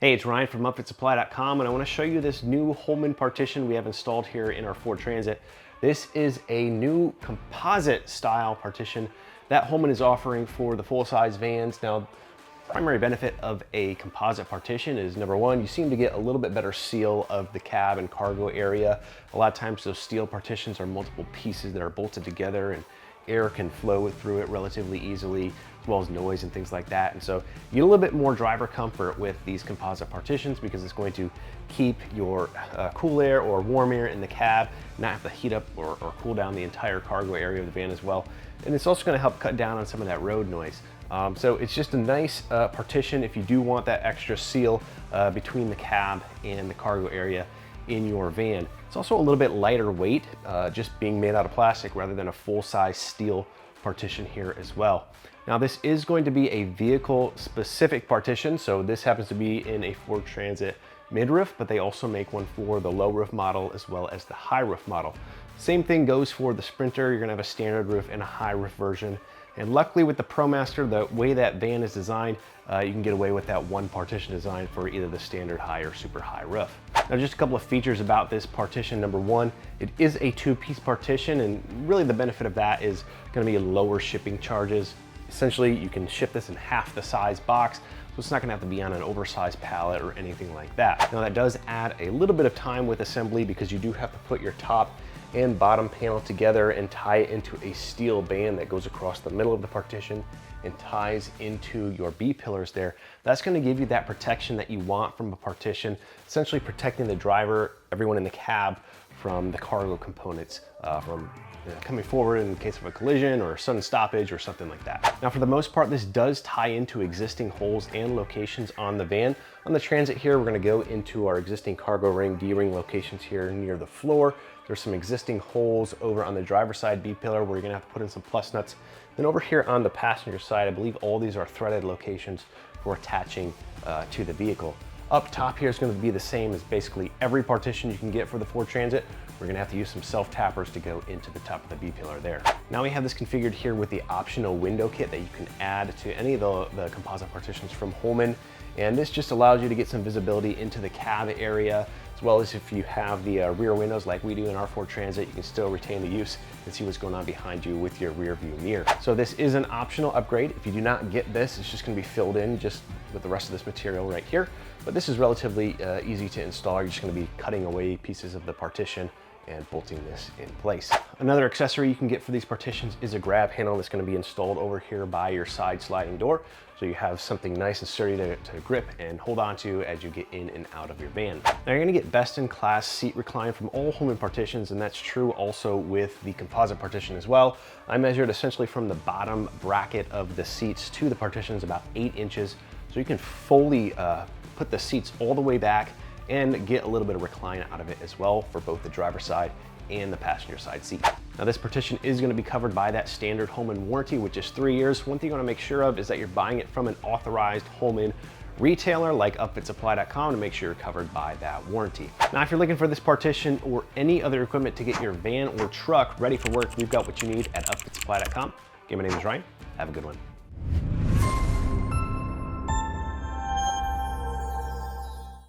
Hey, it's Ryan from UpfitSupply.com, and I want to show you this new Holman partition we have installed here in our Ford Transit. This is a new composite style partition that Holman is offering for the full-size vans. Now, primary benefit of a composite partition is, number one, you seem to get a little bit better seal of the cab and cargo area. A lot of times those steel partitions are multiple pieces that are bolted together, and air can flow through it relatively easily, as well as noise and things like that. And so you get a little bit more driver comfort with these composite partitions because it's going to keep your cool air or warm air in the cab, not have to heat up or cool down the entire cargo area of the van as well. And it's also going to help cut down on some of that road noise. So it's just a nice partition if you do want that extra seal between the cab and the cargo area in your van. It's also a little bit lighter weight, just being made out of plastic rather than a full-size steel partition here as well. Now, this is going to be a vehicle specific partition. So this happens to be in a Ford Transit mid-roof, but they also make one for the low roof model as well as the high roof model. Same thing goes for the Sprinter. You're gonna have a standard roof and a high roof version. And luckily with the ProMaster, the way that van is designed, you can get away with that one partition design for either the standard high or super high roof. Now, just a couple of features about this partition. Number one, it is a two-piece partition, and really the benefit of that is gonna be lower shipping charges. Essentially, you can ship this in half the size box, so it's not gonna have to be on an oversized pallet or anything like that. Now, that does add a little bit of time with assembly because you do have to put your top and bottom panel together and tie it into a steel band that goes across the middle of the partition and ties into your B-pillars there. That's gonna give you that protection that you want from a partition, essentially protecting the driver, everyone in the cab, from the cargo components from coming forward in case of a collision or sudden stoppage or something like that. Now, for the most part, this does tie into existing holes and locations on the van. On the Transit here, we're gonna go into our existing cargo ring, D-ring locations here near the floor. There's some existing holes over on the driver's side B-pillar where you're gonna have to put in some plus nuts. Then over here on the passenger side, I believe all these are threaded locations for attaching to the vehicle. Up top here is going to be the same as basically every partition you can get for the Ford Transit. We're going to have to use some self-tappers to go into the top of the B-pillar there. Now we have this configured here with the optional window kit that you can add to any of the composite partitions from Holman. And this just allows you to get some visibility into the cab area, as well as if you have the rear windows like we do in our Ford Transit, you can still retain the use and see what's going on behind you with your rear view mirror. So this is an optional upgrade. If you do not get this, it's just going to be filled in just with the rest of this material right here. But this is relatively easy to install. You're just going to be cutting away pieces of the partition and bolting this in place. Another accessory you can get for these partitions is a grab handle that's going to be installed over here by your side sliding door. So you have something nice and sturdy to grip and hold on to as you get in and out of your van. Now, you're going to get best in class seat recline from all Holman partitions, and that's true also with the composite partition as well. I measured essentially from the bottom bracket of the seats to the partitions about 8 inches. So you can fully put the seats all the way back and get a little bit of recline out of it as well for both the driver's side and the passenger side seat. Now, this partition is going to be covered by that standard Holman warranty, which is 3 years. One thing you want to make sure of is that you're buying it from an authorized Holman retailer like UpfitSupply.com to make sure you're covered by that warranty. Now, if you're looking for this partition or any other equipment to get your van or truck ready for work, we've got what you need at UpfitSupply.com. Again, my name is Ryan. Have a good one.